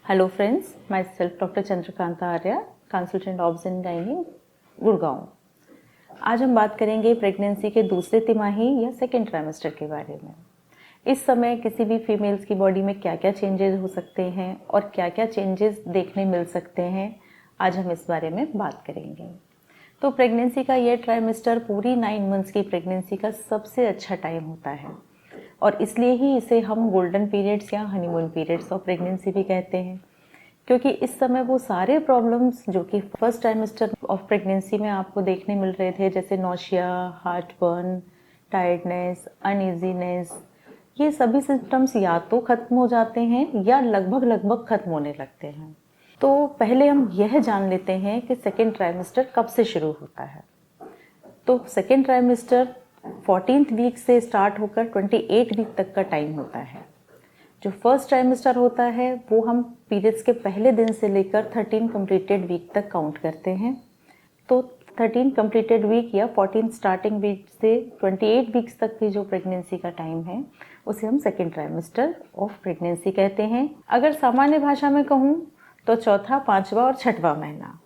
Hello friends, myself doctor Chandrakanta Arya, consultant obs and gynae, Gurgaon. आज हम बात करेंगे प्रेगनेंसी के दूसरे तिमाही या सेकेंड ट्राइमेस्टर के बारे में। इस समय किसी भी फीमेल्स की बॉडी में क्या क्या चेंजेस हो सकते हैं और क्या क्या चेंजेस देखने मिल सकते हैं, आज हम इस बारे में बात करेंगे। तो प्रेगनेंसी का यह ट्राइमेस्टर पूरी 9 मंथ्स की प्रेगनेंसी का सबसे अच्छा टाइम होता है और इसलिए ही इसे हम गोल्डन पीरियड्स या हनीमून पीरियड्स ऑफ प्रेगनेंसी भी कहते हैं, क्योंकि इस समय वो सारे प्रॉब्लम्स जो कि फर्स्ट ट्राइमेस्टर ऑफ प्रेगनेंसी में आपको देखने मिल रहे थे, जैसे nausea, heart burn, tiredness, uneasiness, ये सभी सिम्टम्स या तो खत्म हो जाते हैं या लगभग खत्म होने लगते हैं। तो पहले हम यह जान लेते हैं कि सेकेंड ट्राइमेस्टर कब से शुरू होता है। तो सेकेंड ट्राइमेस्टर 14th वीक से स्टार्ट होकर 28 वीक तक का टाइम होता है। जो फर्स्ट ट्राइमेस्टर होता है वो हम पीरियड्स के पहले दिन से लेकर 13 कंप्लीटेड वीक तक काउंट करते हैं। तो 13 कंप्लीटेड वीक या 14 स्टार्टिंग वीक से 28 वीक्स तक की जो प्रेगनेंसी का टाइम है उसे हम सेकेंड ट्राइमेस्टर ऑफ प्रेगनेंसी कहते हैं। अगर सामान्य भाषा में कहूँ तो चौथा, पांचवा और छठवां महीना,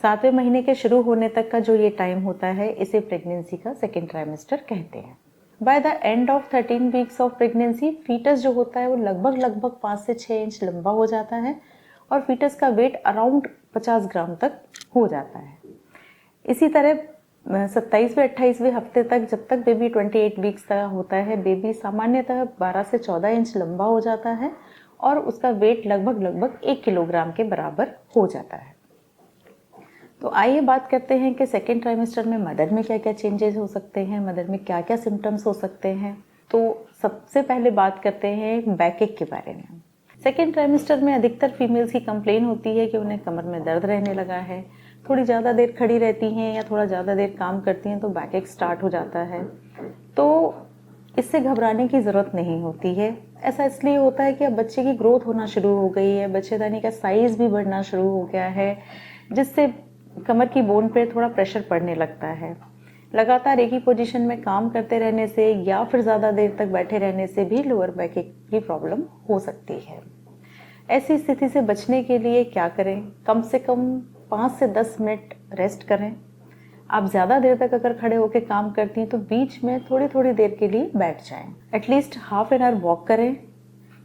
7वें महीने के शुरू होने तक का जो ये टाइम होता है इसे प्रेगनेंसी का सेकेंड ट्राइमेस्टर कहते हैं। By the end of 13 weeks of pregnancy foetus जो होता है वो लगभग 5 से 6 इंच लंबा हो जाता है और फीटस का वेट अराउंड 50 ग्राम तक हो जाता है। इसी तरह 27वें 28वें हफ्ते तक, जब तक बेबी 28 वीक्स का होता है, बेबी सामान्यतः 12 से 14 इंच लंबा हो जाता है और उसका वेट लगभग 1 किलोग्राम के बराबर हो जाता है। तो आइए बात करते हैं कि सेकेंड ट्राइमेस्टर में मदर में क्या क्या चेंजेस हो सकते हैं, मदर में क्या क्या सिम्टम्स हो सकते हैं। तो सबसे पहले बात करते हैं बैकएक के बारे में। सेकेंड ट्राइमेस्टर में अधिकतर फीमेल्स की कंप्लेन होती है कि उन्हें कमर में दर्द रहने लगा है, थोड़ी ज़्यादा देर खड़ी रहती हैं या थोड़ा ज़्यादा देर काम करती हैं तो बैकएक स्टार्ट हो जाता है। तो इससे घबराने की ज़रूरत नहीं होती है। ऐसा इसलिए होता है कि अब बच्चे की ग्रोथ होना शुरू हो गई है, बच्चेदानी का साइज़ भी बढ़ना शुरू हो गया है, जिससे कमर की बोन पे थोड़ा प्रेशर पड़ने लगता है। लगातार एक ही पोजीशन में काम करते रहने से या फिर ज़्यादा देर तक बैठे रहने से भी लोअर बैक की प्रॉब्लम हो सकती है। ऐसी स्थिति से बचने के लिए क्या करें? कम से कम 5 से 10 मिनट रेस्ट करें। आप ज़्यादा देर तक अगर खड़े होकर काम करती हैं तो बीच में थोड़ी देर के लिए बैठ जाएं। At least half an hour walk करें।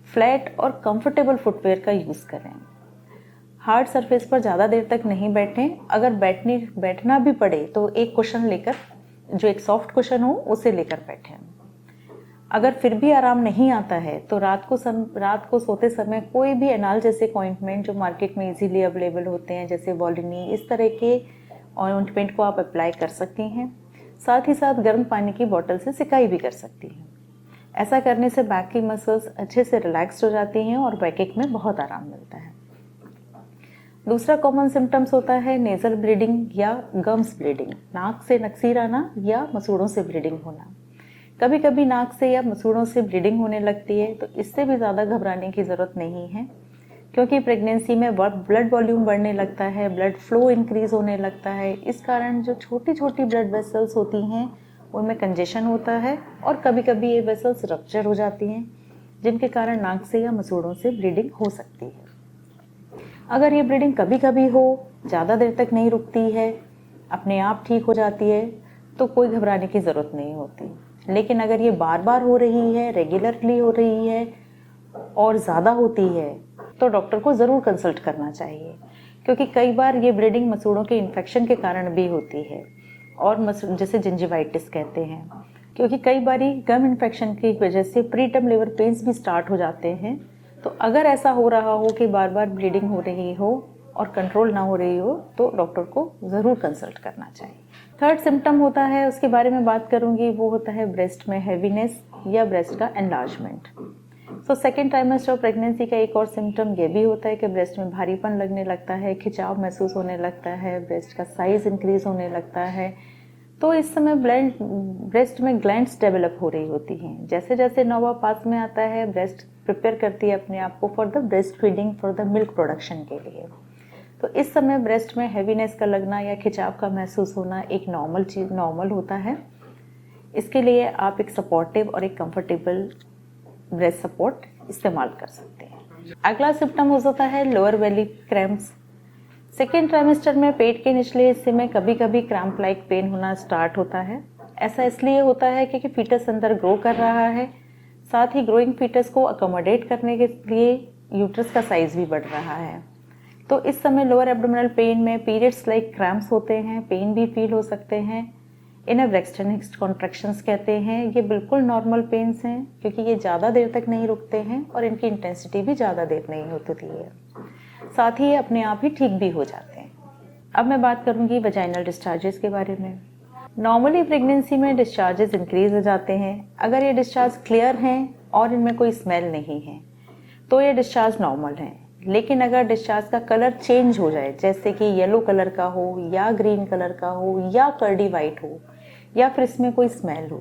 फ्लैट और कंफर्टेबल फुटवेयर का यूज़ करें। हार्ड सरफेस पर ज़्यादा देर तक नहीं बैठें। अगर बैठना भी पड़े तो एक कुशन लेकर, जो एक सॉफ्ट कुशन हो, उसे लेकर बैठें। अगर फिर भी आराम नहीं आता है तो रात को सोते समय कोई भी एनाल्जेसिक ऑइंटमेंट जो मार्केट में इजीली अवेलेबल होते हैं, जैसे वॉलिनी, इस तरह के ऑइंटमेंट को आप अप्लाई कर सकती हैं। साथ ही साथ गर्म पानी की बोतल से सिकाई भी कर सकती हैं। ऐसा करने से बैक की मसल्स अच्छे से रिलैक्स्ड हो जाती हैं और बैकएक में बहुत आराम मिलता है। दूसरा कॉमन सिम्टम्स होता है नेजल ब्लीडिंग या गम्स ब्लीडिंग, नाक से नक्सीर आना या मसूड़ों से ब्लीडिंग होना। कभी कभी नाक से या मसूड़ों से ब्लीडिंग होने लगती है, तो इससे भी ज़्यादा घबराने की ज़रूरत नहीं है, क्योंकि प्रेगनेंसी में ब्लड वॉल्यूम बढ़ने लगता है, ब्लड फ्लो इंक्रीज होने लगता है। इस कारण जो छोटी छोटी ब्लड वेसल्स होती हैं उनमें कंजेशन होता है और कभी कभी ये वेसल्स रप्चर हो जाती हैं, जिनके कारण नाक से या मसूड़ों से ब्लीडिंग हो सकती है। अगर ये ब्लीडिंग कभी कभी हो, ज़्यादा देर तक नहीं रुकती है, अपने आप ठीक हो जाती है, तो कोई घबराने की ज़रूरत नहीं होती। लेकिन अगर ये बार बार हो रही है, रेगुलरली हो रही है और ज़्यादा होती है, तो डॉक्टर को ज़रूर कंसल्ट करना चाहिए, क्योंकि कई बार ये ब्लीडिंग मसूड़ों के इन्फेक्शन के कारण भी होती है और जैसे जिंजिवाइटिस कहते हैं, क्योंकि कई बारी गम इन्फेक्शन की वजह से प्रीटर्म लेबर पेन्स भी स्टार्ट हो जाते हैं। तो अगर ऐसा हो रहा हो कि बार बार ब्लीडिंग हो रही हो और कंट्रोल ना हो रही हो तो डॉक्टर को ज़रूर कंसल्ट करना चाहिए। थर्ड सिम्टम होता है, उसके बारे में बात करूँगी, वो होता है ब्रेस्ट में हैवीनेस या ब्रेस्ट का enlargement. So second trimester of pregnancy का एक और सिम्टम ये भी होता है कि ब्रेस्ट में भारीपन लगने लगता है, खिंचाव महसूस होने लगता है, ब्रेस्ट का साइज़ इंक्रीज होने लगता है। तो इस समय ब्रेस्ट में ग्लैंड्स डेवलप हो रही होती हैं। जैसे जैसे नौवां पास में आता है, ब्रेस्ट प्रिपेयर करती है अपने आप को for the breast feeding, for the milk production के लिए। तो इस समय ब्रेस्ट में हैवीनेस का लगना या खिंचाव का महसूस होना एक नॉर्मल होता है। इसके लिए आप एक सपोर्टिव और एक कंफर्टेबल ब्रेस्ट सपोर्ट इस्तेमाल कर सकते हैं। अगला सिम्टम हो जाता है लोअर बेली क्रैम्प्स। सेकेंड ट्राइमेस्टर में पेट के निचले हिस्से में कभी कभी क्रैम्प लाइक पेन होना स्टार्ट होता है। ऐसा इसलिए होता है क्योंकि फीटस अंदर ग्रो कर रहा है, साथ ही ग्रोइंग फीटस को अकोमोडेट करने के लिए यूट्रस का साइज भी बढ़ रहा है। तो इस समय लोअर एब्डोमिनल पेन में पीरियड्स लाइक क्रैम्प्स होते हैं, पेन भी फील हो सकते हैं। इन्हें ब्रैक्सटन हिक्स कॉन्ट्रैक्शंस कहते हैं। ये बिल्कुल नॉर्मल पेन्स हैं क्योंकि ये ज़्यादा देर तक नहीं रुकते हैं और इनकी इंटेंसिटी भी ज़्यादा देर नहीं होती है। साथ ही ये अपने आप ही ठीक भी हो जाते हैं। अब मैं बात करूँगी वजाइनल डिस्चार्जेस के बारे में। नॉर्मली प्रेगनेंसी में डिस्चार्जेस इंक्रीज हो जाते हैं। अगर ये डिस्चार्ज क्लियर हैं और इनमें कोई स्मेल नहीं है तो ये डिस्चार्ज नॉर्मल है। लेकिन अगर डिस्चार्ज का कलर चेंज हो जाए, जैसे कि येलो कलर का हो या ग्रीन कलर का हो या कर्डी वाइट हो, या फिर इसमें कोई स्मेल हो,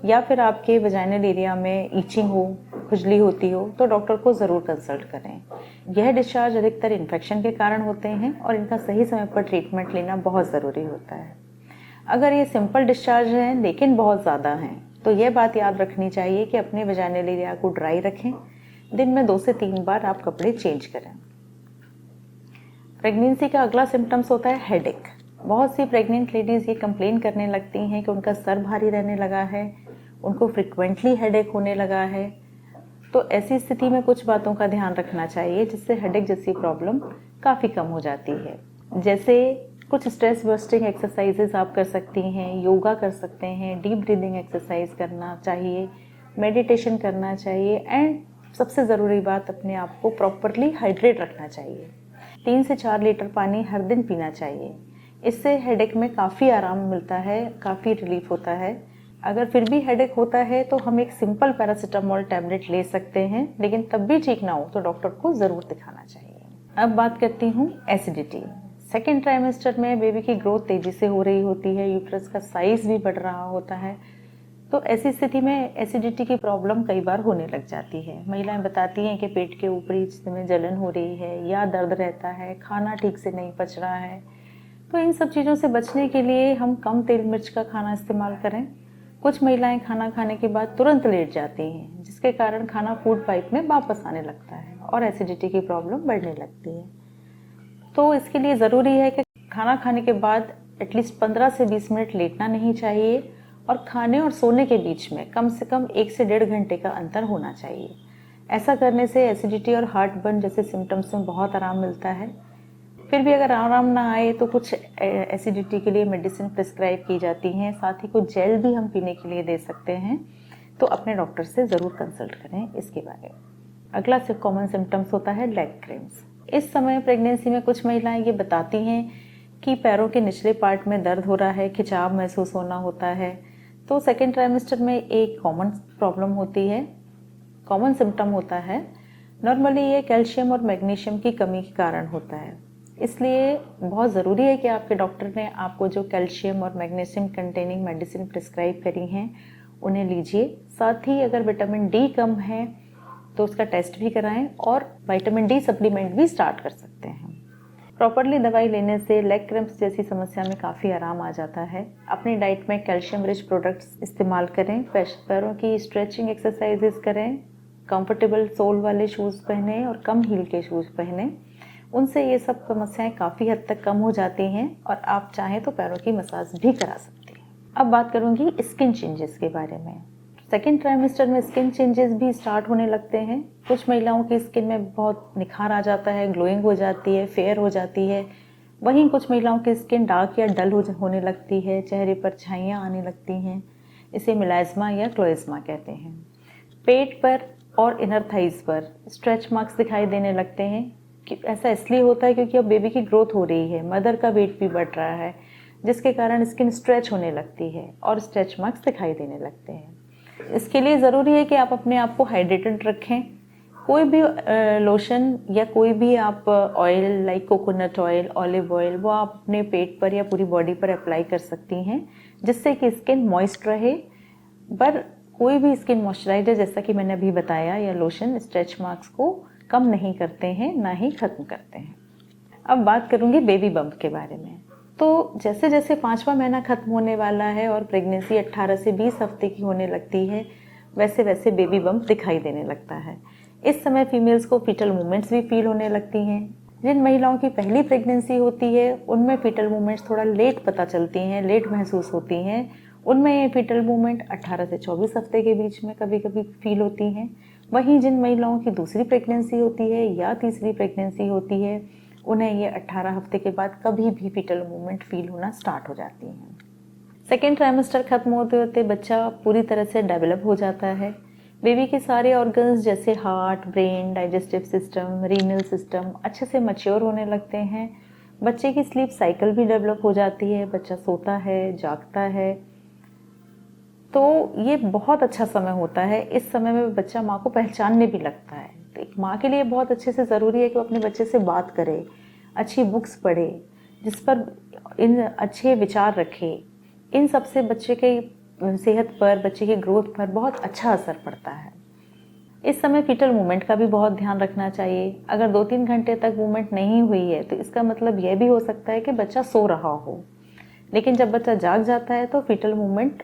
या फिर आपके वजाइनल एरिया में ईचिंग हो, खुजली होती हो, तो डॉक्टर को ज़रूर कंसल्ट करें। यह डिस्चार्ज अधिकतर इन्फेक्शन के कारण होते हैं और इनका सही समय पर ट्रीटमेंट लेना बहुत ज़रूरी होता है। अगर ये सिंपल डिस्चार्ज हैं लेकिन बहुत ज़्यादा हैं तो यह बात याद रखनी चाहिए कि अपने वजाइनल एरिया को ड्राई रखें। दिन में 2 से 3 बार आप कपड़े चेंज करें। प्रेगनेंसी का अगला सिम्टम्स होता है हेडेक। बहुत सी प्रेग्नेंट लेडीज़ ये कंप्लेन करने लगती हैं कि उनका सर भारी रहने लगा है, उनको फ्रिक्वेंटली हेडेक होने लगा है। तो ऐसी स्थिति में कुछ बातों का ध्यान रखना चाहिए जिससे हेडेक जैसी प्रॉब्लम काफ़ी कम हो जाती है। जैसे कुछ स्ट्रेस बस्टिंग एक्सरसाइजेज आप कर सकती हैं, योगा कर सकते हैं, डीप ब्रीदिंग एक्सरसाइज करना चाहिए, मेडिटेशन करना चाहिए एंड सबसे ज़रूरी बात, अपने आप को प्रॉपरली हाइड्रेट रखना चाहिए। 3 से 4 लीटर पानी हर दिन पीना चाहिए। इससे हेडेक में काफ़ी आराम मिलता है, काफ़ी रिलीफ होता है। अगर फिर भी हेडेक होता है तो हम एक सिंपल पैरासीटामोल टैबलेट ले सकते हैं, लेकिन तब भी ठीक ना हो तो डॉक्टर को ज़रूर दिखाना चाहिए। अब बात करती हूँ एसिडिटी। सेकेंड ट्राइमेस्टर में बेबी की ग्रोथ तेज़ी से हो रही होती है, यूट्रस का साइज़ भी बढ़ रहा होता है। तो ऐसी स्थिति में एसिडिटी की प्रॉब्लम कई बार होने लग जाती है। महिलाएं बताती हैं कि पेट के ऊपरी हिस्से में जलन हो रही है या दर्द रहता है, खाना ठीक से नहीं पच रहा है। तो इन सब चीज़ों से बचने के लिए हम कम तेल मिर्च का खाना इस्तेमाल करें। कुछ महिलाएं खाना खाने के बाद तुरंत लेट जाती हैं, जिसके कारण खाना फूड पाइप में वापस आने लगता है और एसिडिटी की प्रॉब्लम बढ़ने लगती है। तो इसके लिए ज़रूरी है कि खाना खाने के बाद एटलीस्ट 15 से 20 मिनट लेटना नहीं चाहिए और खाने और सोने के बीच में कम से कम 1 से 1.5 घंटे का अंतर होना चाहिए। ऐसा करने से एसिडिटी और हार्टबर्न जैसे सिम्टम्स में बहुत आराम मिलता है। फिर भी अगर आराम ना आए तो कुछ एसिडिटी के लिए मेडिसिन प्रिस्क्राइब की जाती हैं, साथ ही कुछ जेल भी हम पीने के लिए दे सकते हैं। तो अपने डॉक्टर से ज़रूर कंसल्ट करें इसके बारे में। अगला कॉमन सिम्टम्स होता है लेग क्रैम्प्स। इस समय प्रेगनेंसी में कुछ महिलाएं ये बताती हैं कि पैरों के निचले पार्ट में दर्द हो रहा है, खिंचाव महसूस होना होता है। तो सेकेंड ट्राइमेस्टर में एक कॉमन प्रॉब्लम होती है, कॉमन सिम्टम होता है। नॉर्मली ये कैल्शियम और मैग्नीशियम की कमी के कारण होता है। इसलिए बहुत ज़रूरी है कि आपके डॉक्टर ने आपको जो कैल्शियम और मैग्नीशियम कंटेनिंग मेडिसिन प्रिस्क्राइब करी हैं उन्हें लीजिए। साथ ही अगर विटामिन डी कम है तो उसका टेस्ट भी कराएं और विटामिन डी सप्लीमेंट भी स्टार्ट कर सकते हैं। प्रॉपरली दवाई लेने से लेग क्रैम्प्स जैसी समस्या में काफ़ी आराम आ जाता है। अपनी डाइट में कैल्शियम रिच प्रोडक्ट्स इस्तेमाल करें, पैरों की स्ट्रेचिंग एक्सरसाइजेज करें, कंफर्टेबल सोल वाले शूज़ पहने और कम हील के शूज़ पहने। उनसे ये सब समस्याएं काफ़ी हद तक कम हो जाती हैं और आप चाहें तो पैरों की मसाज भी करा सकते हैं। अब बात करूंगी स्किन चेंजेस के बारे में। सेकेंड ट्राइमेस्टर में स्किन चेंजेस भी स्टार्ट होने लगते हैं। कुछ महिलाओं की स्किन में बहुत निखार आ जाता है, ग्लोइंग हो जाती है, फेयर हो जाती है। वहीं कुछ महिलाओं की स्किन डार्क या डल होने लगती है, चेहरे पर छाइयाँ आने लगती हैं। इसे मिलाज्मा या क्लोइज्मा कहते हैं। पेट पर और इनर थाइज पर स्ट्रेच मार्क्स दिखाई देने लगते हैं। कि ऐसा इसलिए होता है क्योंकि अब बेबी की ग्रोथ हो रही है, मदर का वेट भी बढ़ रहा है, जिसके कारण स्किन स्ट्रेच होने लगती है और स्ट्रेच मार्क्स दिखाई देने लगते हैं। इसके लिए ज़रूरी है कि आप अपने आप को हाइड्रेटेड रखें। कोई भी लोशन या कोई भी आप oil like coconut oil, olive oil, वो आप अपने पेट पर या पूरी बॉडी पर अप्लाई कर सकती हैं, जिससे कि स्किन मॉइस्ट रहे। पर कोई भी स्किन मॉइस्चराइजर जैसा कि मैंने अभी बताया या लोशन स्ट्रेच मार्क्स को कम नहीं करते हैं, ना ही ख़त्म करते हैं। अब बात करूँगी बेबी बम्प के बारे में। तो जैसे जैसे 5वां महीना ख़त्म होने वाला है और प्रेगनेंसी 18 से 20 हफ्ते की होने लगती है, वैसे वैसे बेबी बम्प दिखाई देने लगता है। इस समय फीमेल्स को फीटल मूवमेंट्स भी फील होने लगती हैं। जिन महिलाओं की पहली प्रेगनेंसी होती है उनमें फीटल मूवमेंट्स थोड़ा लेट पता चलती हैं, लेट महसूस होती हैं। उनमें ये फीटल मूवमेंट 18 से 24 हफ्ते के बीच में कभी कभी फील होती हैं। वहीं जिन महिलाओं की दूसरी प्रेगनेंसी होती है या तीसरी प्रेगनेंसी होती है उन्हें ये 18 हफ्ते के बाद कभी भी फीटल मूवमेंट फील होना स्टार्ट हो जाती हैं। सेकेंड ट्राइमेस्टर खत्म होते होते बच्चा पूरी तरह से डेवलप हो जाता है। बेबी के सारे ऑर्गन्स जैसे heart, brain, digestive system, renal system अच्छे से मैच्योर होने लगते हैं। बच्चे की स्लीप साइकिल भी डेवलप हो जाती है, बच्चा सोता है, जागता है। तो ये बहुत अच्छा समय होता है। इस समय में बच्चा माँ को पहचानने भी लगता है। तो एक माँ के लिए बहुत अच्छे से ज़रूरी है कि वो अपने बच्चे से बात करे, अच्छी बुक्स पढ़े, जिस पर इन अच्छे विचार रखे। इन सब से बच्चे के सेहत पर, बच्चे की ग्रोथ पर बहुत अच्छा असर पड़ता है। इस समय फीटल मूवमेंट का भी बहुत ध्यान रखना चाहिए। अगर 2-3 घंटे तक मूवमेंट नहीं हुई है तो इसका मतलब यह भी हो सकता है कि बच्चा सो रहा हो। लेकिन जब बच्चा जाग जाता है तो फीटल मूवमेंट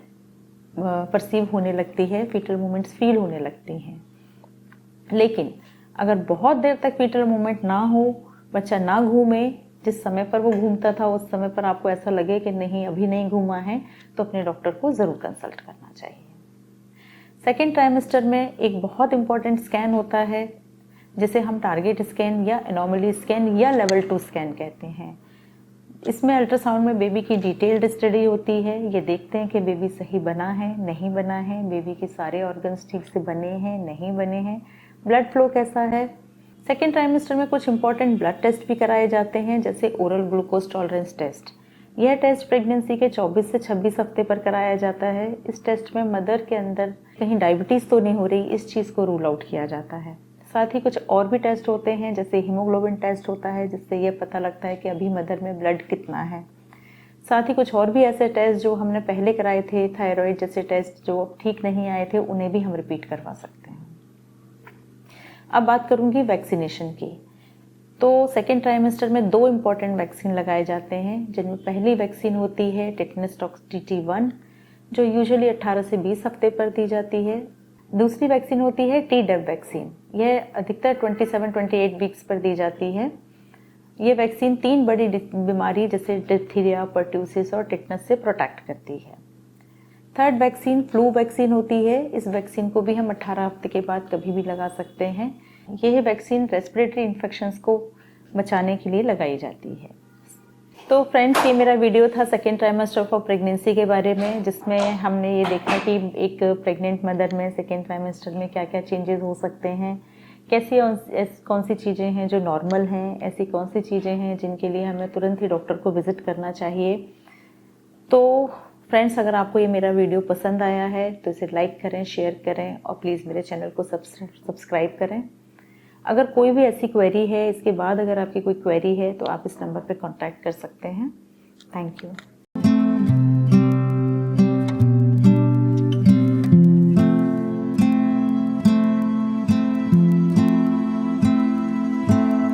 परसीव होने लगती है, फीटल मूवमेंट्स फील होने लगती हैं। लेकिन अगर बहुत देर तक फीटल मूवमेंट ना हो, बच्चा ना घूमे, जिस समय पर वो घूमता था उस समय पर आपको ऐसा लगे कि नहीं अभी नहीं घूमा है, तो अपने डॉक्टर को ज़रूर कंसल्ट करना चाहिए। सेकेंड ट्राइमेस्टर में एक बहुत इंपॉर्टेंट स्कैन होता है जिसे हम टारगेट स्कैन या एनोमली स्कैन या लेवल 2 स्कैन कहते हैं। इसमें अल्ट्रासाउंड में बेबी की डिटेल्ड स्टडी होती है। ये देखते हैं कि बेबी सही बना है, नहीं बना है, बेबी के सारे ऑर्गन्स ठीक से बने हैं, नहीं बने हैं, ब्लड फ्लो कैसा है। सेकेंड ट्राइमेस्टर में कुछ इंपॉर्टेंट ब्लड टेस्ट भी कराए जाते हैं, जैसे ओरल ग्लूकोज टॉलरेंस टेस्ट। यह टेस्ट प्रेगनेंसी के 24 से 26 हफ्ते पर कराया जाता है। इस टेस्ट में मदर के अंदर कहीं डायबिटीज़ तो नहीं हो रही, इस चीज़ को रूल आउट किया जाता है। साथ ही कुछ और भी टेस्ट होते हैं, जैसे हीमोग्लोबिन टेस्ट होता है, जिससे यह पता लगता है कि अभी मदर में ब्लड कितना है। साथ ही कुछ और भी ऐसे टेस्ट जो हमने पहले कराए थे, थायराइड जैसे टेस्ट जो ठीक नहीं आए थे, उन्हें भी हम रिपीट करवा सकते हैं। अब बात करूंगी वैक्सीनेशन की। तो सेकेंड ट्राइमेस्टर में 2 इम्पॉर्टेंट वैक्सीन लगाए जाते हैं, जिनमें पहली वैक्सीन होती है टेटनस टॉक्स TT1, जो यूजुअली 18 से 20 हफ्ते पर दी जाती है। दूसरी वैक्सीन होती है Tdap वैक्सीन। यह अधिकतर 27-28 वीक्स पर दी जाती है। ये वैक्सीन 3 बड़ी बीमारी जैसे डिप्थीरिया, पर्ट्यूसिस और टिटनस से प्रोटेक्ट करती है। थर्ड वैक्सीन फ्लू वैक्सीन होती है। इस वैक्सीन को भी हम 18 हफ्ते के बाद कभी भी लगा सकते हैं। यह वैक्सीन रेस्पिरेटरी इन्फेक्शंस को बचाने के लिए लगाई जाती है। तो फ्रेंड्स, ये मेरा वीडियो था सेकेंड ट्राइमेस्टर फॉर प्रेगनेंसी के बारे में, जिसमें हमने ये देखा कि एक प्रेग्नेंट मदर में सेकेंड ट्राइमेस्टर में क्या क्या चेंजेस हो सकते हैं, कैसी कौन सी चीज़ें हैं जो नॉर्मल हैं, ऐसी कौन सी चीज़ें हैं जिनके लिए हमें तुरंत ही डॉक्टर को विजिट करना चाहिए। तो फ्रेंड्स, अगर आपको ये मेरा वीडियो पसंद आया है तो इसे लाइक करें, शेयर करें और प्लीज़ मेरे चैनल को सब्सक्राइब करें। अगर कोई भी ऐसी क्वेरी है, इसके बाद अगर आपकी कोई क्वेरी है तो आप इस नंबर पर कॉन्टैक्ट कर सकते हैं। Thank you.